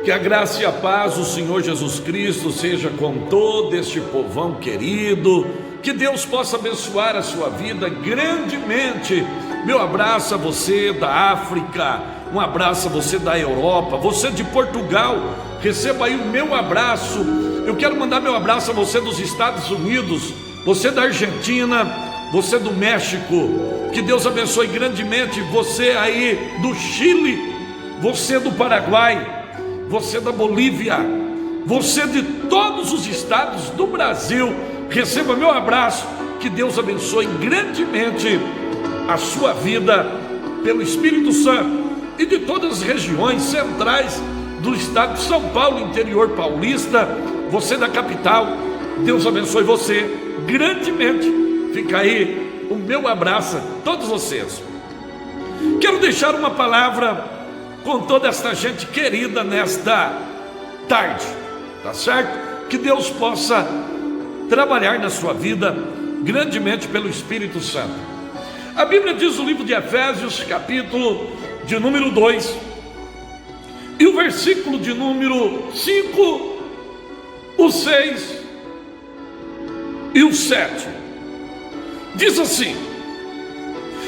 Que a graça e a paz do Senhor Jesus Cristo seja com todo este povão querido. Que Deus possa abençoar a sua vida grandemente. Meu abraço a você da África, um abraço a você da Europa, você de Portugal, receba aí o meu abraço. Eu quero mandar meu abraço a você dos Estados Unidos, você da Argentina, você do México. Que Deus abençoe grandemente você aí do Chile, você do Paraguai, você da Bolívia, você de todos os estados do Brasil. Receba meu abraço. Que Deus abençoe grandemente a sua vida pelo Espírito Santo, e de todas as regiões centrais do estado de São Paulo, interior paulista, você da capital. Deus abençoe você grandemente. Fica aí o meu abraço a todos vocês. Quero deixar uma palavra com toda esta gente querida nesta tarde, tá certo? Que Deus possa trabalhar na sua vida grandemente pelo Espírito Santo. A Bíblia diz no livro de Efésios, capítulo de número 2, e o versículo de número 5, o 6 e o 7, diz assim: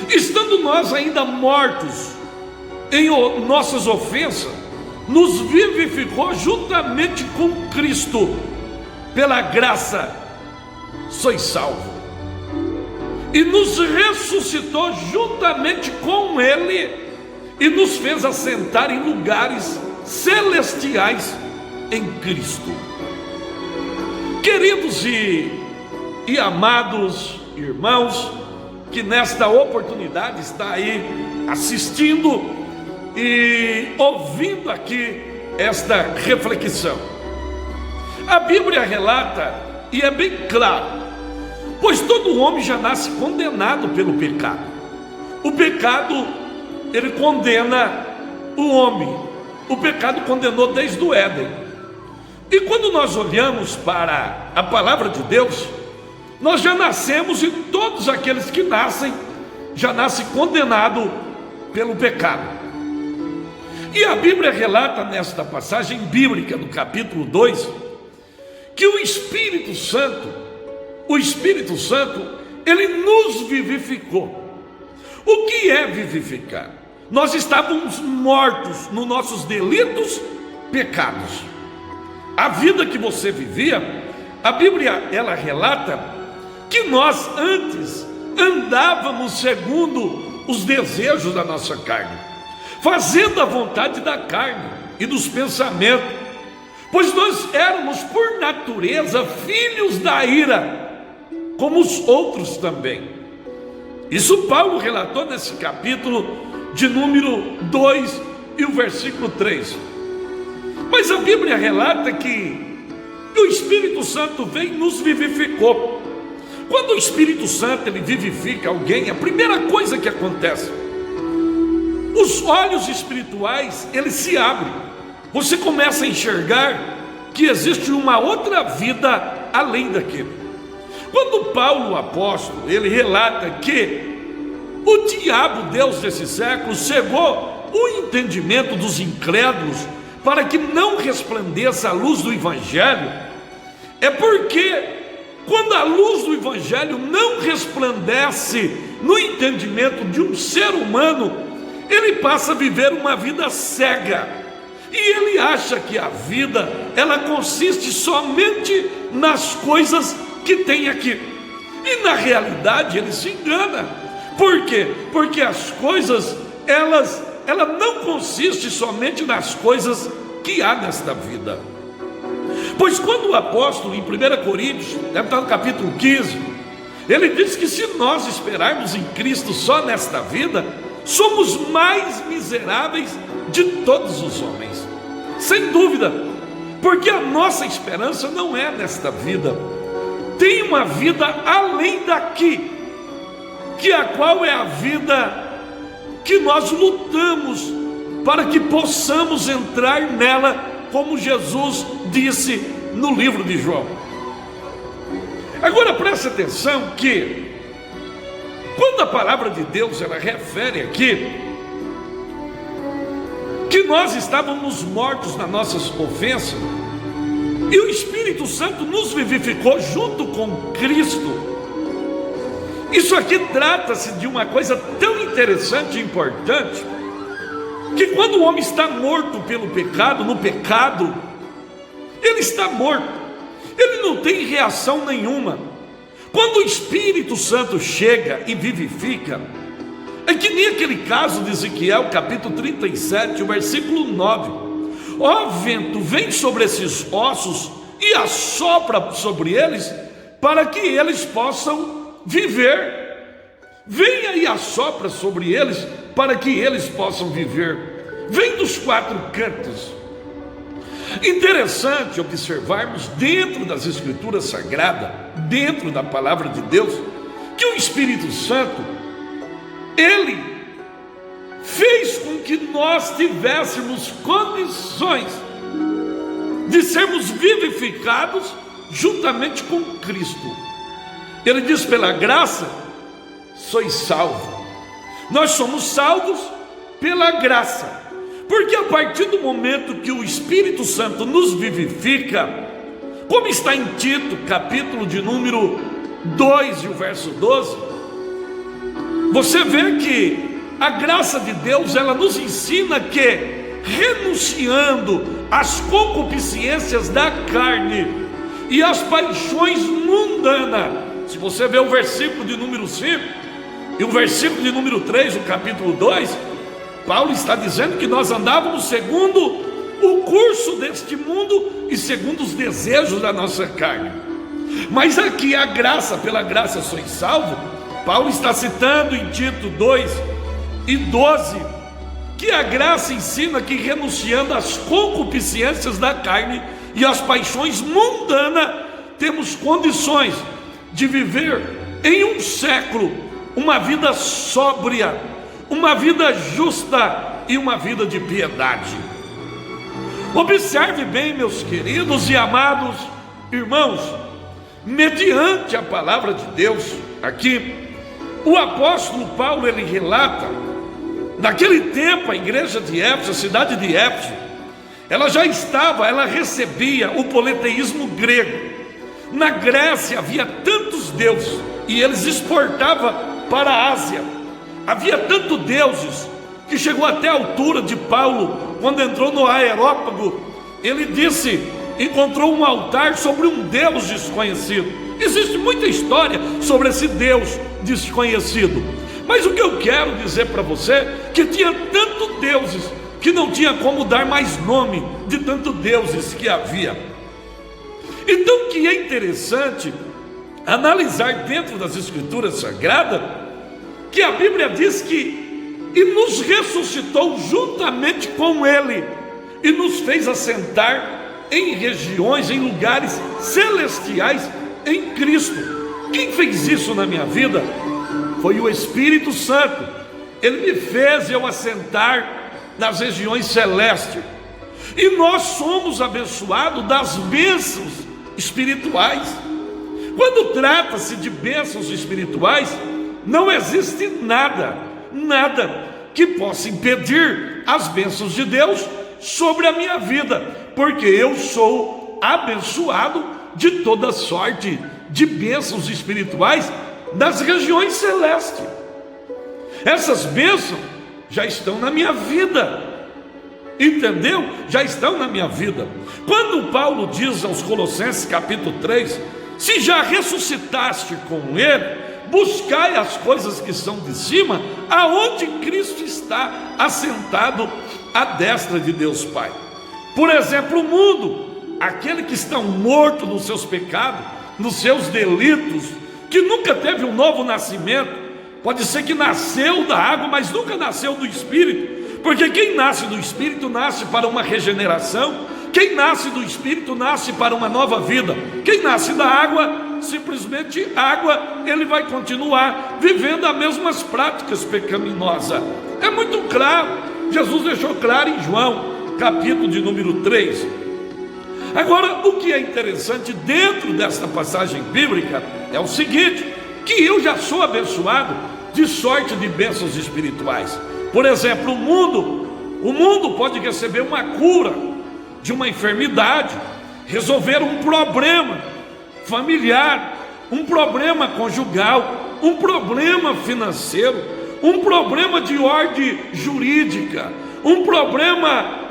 estando nós ainda mortos em nossas ofensas, nos vivificou juntamente com Cristo, pela graça sois salvos, e nos ressuscitou juntamente com Ele, e nos fez assentar em lugares celestiais em Cristo. Queridos e amados irmãos, que nesta oportunidade está aí assistindo e ouvindo aqui esta reflexão, a Bíblia relata, e é bem claro: pois todo homem já nasce condenado pelo pecado. O pecado, ele condena o homem. O pecado condenou desde o Éden. E quando nós olhamos para a palavra de Deus, nós já nascemos, e todos aqueles que nascem, já nascem condenados pelo pecado. E a Bíblia relata nesta passagem bíblica, no capítulo 2, que o Espírito Santo, ele nos vivificou. O que é vivificar? Nós estávamos mortos nos nossos delitos, pecados. A vida que você vivia, a Bíblia, ela relata que nós antes andávamos segundo os desejos da nossa carne, fazendo a vontade da carne e dos pensamentos, pois nós éramos por natureza filhos da ira, como os outros também. Isso Paulo relatou nesse capítulo de número 2 e o versículo 3. Mas a Bíblia relata que o Espírito Santo veio e nos vivificou. Quando o Espírito Santo ele vivifica alguém, a primeira coisa que acontece, os olhos espirituais eles se abrem. Você começa a enxergar que existe uma outra vida além daquilo. Quando Paulo, o apóstolo, ele relata que o diabo, Deus desse século, cegou o entendimento dos incrédulos para que não resplandeça a luz do Evangelho, é porque quando a luz do Evangelho não resplandece no entendimento de um ser humano, ele passa a viver uma vida cega, e ele acha que a vida, ela consiste somente nas coisas que tem aqui, e na realidade ele se engana. Por quê? Porque as coisas, ela não consiste somente nas coisas que há nesta vida. Pois quando o apóstolo, em 1 Coríntios, deve estar no capítulo 15, ele diz que se nós esperarmos em Cristo só nesta vida, somos mais miseráveis de todos os homens, sem dúvida, porque a nossa esperança não é nesta vida. Tem uma vida além daqui, que a qual é a vida que nós lutamos para que possamos entrar nela, como Jesus disse no livro de João. Agora preste atenção que quando a palavra de Deus ela refere aqui que nós estávamos mortos nas nossas ofensas, e o Espírito Santo nos vivificou junto com Cristo. Isso aqui trata-se de uma coisa tão interessante e importante, que quando o homem está morto pelo pecado, no pecado, ele está morto, ele não tem reação nenhuma. Quando o Espírito Santo chega e vivifica, é que nem aquele caso de Ezequiel, capítulo 37, o versículo 9: ó vento, vem sobre esses ossos e assopra sobre eles, para que eles possam viver. Venha e assopra sobre eles, para que eles possam viver. Vem dos quatro cantos. Interessante observarmos dentro das Escrituras Sagradas, dentro da Palavra de Deus, que o Espírito Santo, ele fez com que nós tivéssemos condições de sermos vivificados juntamente com Cristo. Ele diz: pela graça sois salvos. Nós somos salvos pela graça, porque a partir do momento que o Espírito Santo nos vivifica, como está em Tito, capítulo de número 2 e o verso 12, você vê que a graça de Deus, ela nos ensina que, renunciando às concupiscências da carne e às paixões mundanas, se você vê o versículo de número 5 e o versículo de número 3, o capítulo 2, Paulo está dizendo que nós andávamos segundo o curso deste mundo e segundo os desejos da nossa carne. Mas aqui a graça, pela graça sois salvos, Paulo está citando em Tito 2 e 12, que a graça ensina que, renunciando às concupiscências da carne e às paixões mundanas, temos condições de viver em um século uma vida sóbria, uma vida justa e uma vida de piedade. Observe bem, meus queridos e amados irmãos, mediante a palavra de Deus, aqui o apóstolo Paulo, ele relata, naquele tempo a igreja de Éfeso, a cidade de Éfeso, ela recebia o politeísmo grego. Na Grécia havia tantos deuses, e eles exportavam para a Ásia. Havia tantos deuses, que chegou até a altura de Paulo, quando entrou no Areópago, ele disse, encontrou um altar sobre um Deus desconhecido. Existe muita história sobre esse Deus desconhecido, mas o que eu quero dizer para você, que tinha tantos deuses, que não tinha como dar mais nome de tantos deuses que havia. Então, que é interessante analisar dentro das Escrituras Sagradas, que a Bíblia diz que e nos ressuscitou juntamente com Ele, e nos fez assentar em regiões, em lugares celestiais em Cristo. Quem fez isso na minha vida? Foi o Espírito Santo. Ele me fez eu assentar nas regiões celestes, e nós somos abençoados das bênçãos espirituais. Quando trata-se de bênçãos espirituais, não existe nada que possa impedir as bênçãos de Deus sobre a minha vida, porque eu sou abençoado de toda sorte de bênçãos espirituais das regiões celestes. Essas bênçãos já estão na minha vida, entendeu? Já estão na minha vida. Quando Paulo diz aos Colossenses capítulo 3, se já ressuscitaste com Ele, buscai as coisas que são de cima, aonde Cristo está assentado à destra de Deus Pai. Por exemplo, o mundo, aquele que está morto nos seus pecados, nos seus delitos, que nunca teve um novo nascimento, pode ser que nasceu da água, mas nunca nasceu do Espírito, porque quem nasce do Espírito nasce para uma regeneração. Quem nasce do Espírito nasce para uma nova vida. Quem nasce da água, simplesmente água, ele vai continuar vivendo as mesmas práticas pecaminosas. É muito claro, Jesus deixou claro em João, capítulo de número 3. Agora, o que é interessante dentro desta passagem bíblica é o seguinte, que eu já sou abençoado de sorte de bênçãos espirituais. Por exemplo, o mundo O mundo pode receber uma cura de uma enfermidade, resolver um problema familiar, um problema conjugal, um problema financeiro, um problema de ordem jurídica, um problema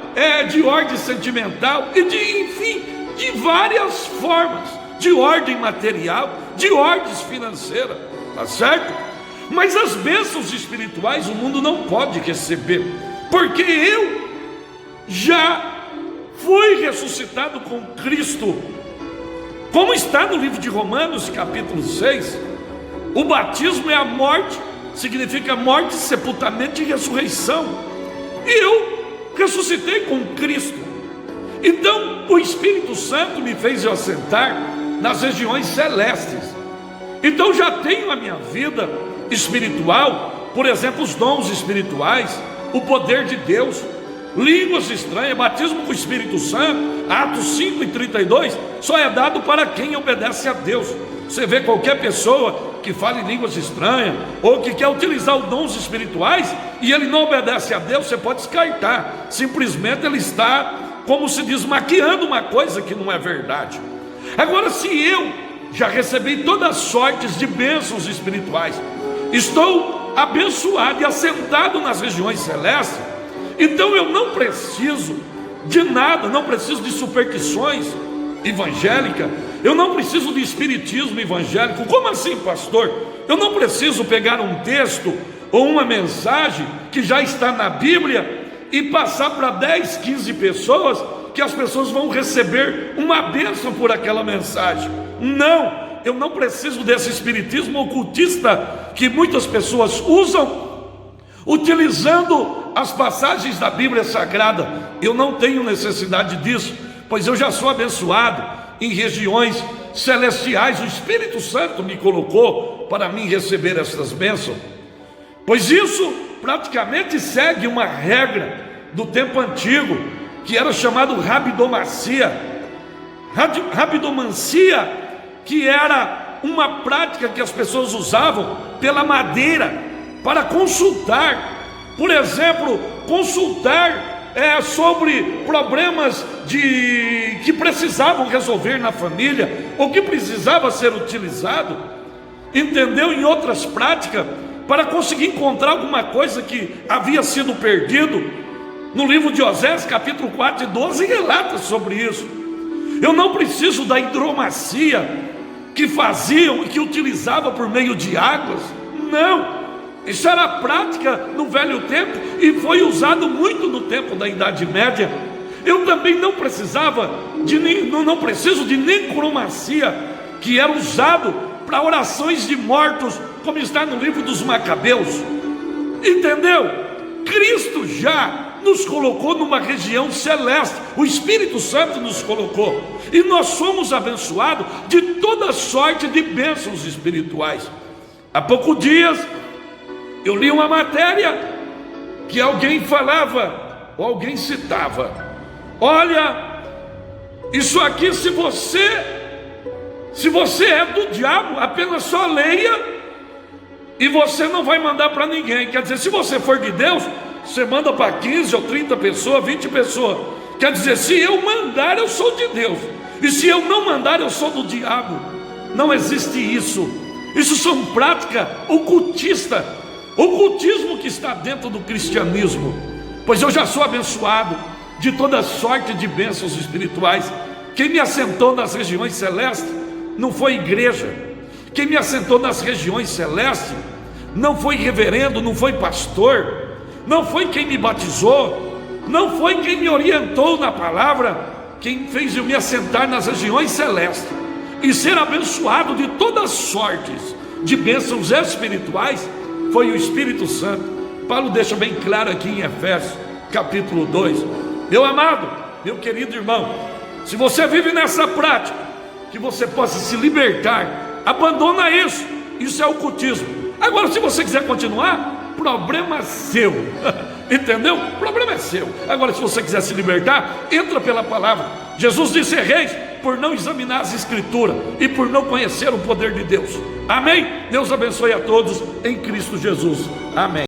de ordem sentimental e enfim, de várias formas, de ordem material, de ordens financeiras, tá certo? Mas as bênçãos espirituais o mundo não pode receber, porque eu já fui ressuscitado com Cristo, como está no livro de Romanos, capítulo 6. O batismo é a morte, significa morte, sepultamento e ressurreição. E eu ressuscitei com Cristo. Então o Espírito Santo me fez eu assentar nas regiões celestes. Então já tenho a minha vida espiritual, por exemplo, os dons espirituais, o poder de Deus, línguas estranhas, batismo com o Espírito Santo. Atos 5:32 só é dado para quem obedece a Deus. Você vê qualquer pessoa que fala em línguas estranhas ou que quer utilizar os dons espirituais e ele não obedece a Deus, você pode descartar. Simplesmente ele está, como se diz, maquiando uma coisa que não é verdade. Agora, se eu já recebi todas as sortes de bênçãos espirituais, estou abençoado e assentado nas regiões celestes, então eu não preciso de nada, não preciso de superstições evangélicas, eu não preciso de espiritismo evangélico. Como assim, pastor? Eu não preciso pegar um texto ou uma mensagem que já está na Bíblia e passar para 10, 15 pessoas, que as pessoas vão receber uma bênção por aquela mensagem. Não, eu não preciso desse espiritismo ocultista que muitas pessoas usam, utilizando as passagens da Bíblia Sagrada. Eu não tenho necessidade disso, pois eu já sou abençoado em regiões celestiais. O Espírito Santo me colocou para mim receber essas bênçãos, pois isso praticamente segue uma regra do tempo antigo, que era chamado rabidomancia. Rabidomancia, que era uma prática que as pessoas usavam pela madeira para consultar, por exemplo, consultar sobre problemas que precisavam resolver na família, ou que precisava ser utilizado, entendeu? Em outras práticas, para conseguir encontrar alguma coisa que havia sido perdido. No livro de Osés, capítulo 4:12, relata sobre isso. Eu não preciso da hidromancia que faziam e que utilizavam por meio de águas. Não, isso era prática no velho tempo e foi usado muito no tempo da Idade Média. Eu também não preciso de necromancia, que era usado para orações de mortos, como está no livro dos Macabeus. Entendeu? Cristo já nos colocou numa região celeste, o Espírito Santo nos colocou, e nós somos abençoados de toda sorte de bênçãos espirituais. Há poucos dias eu li uma matéria que alguém falava, ou alguém citava: olha, isso aqui, se você é do diabo, apenas só leia e você não vai mandar para ninguém. Quer dizer, se você for de Deus, você manda para 15 ou 30 pessoas, 20 pessoas. Quer dizer, se eu mandar, eu sou de Deus, e se eu não mandar, eu sou do diabo. Não existe isso. Isso são práticas ocultistas, ocultismo que está dentro do cristianismo. Pois eu já sou abençoado de toda sorte de bênçãos espirituais. Quem me assentou nas regiões celestes não foi igreja. Quem me assentou nas regiões celestes não foi reverendo, não foi pastor, não foi quem me batizou, não foi quem me orientou na palavra. Quem fez eu me assentar nas regiões celestes e ser abençoado de todas as sortes de bênçãos espirituais foi o Espírito Santo. Paulo deixa bem claro aqui em Efésios capítulo 2. Meu amado, meu querido irmão, se você vive nessa prática, que você possa se libertar. Abandona isso, isso é ocultismo. Agora, se você quiser continuar, problema seu. Entendeu? O problema é seu. Agora, se você quiser se libertar, entra pela palavra. Jesus disse: erreis por não examinar as escrituras e por não conhecer o poder de Deus. Amém? Deus abençoe a todos em Cristo Jesus. Amém.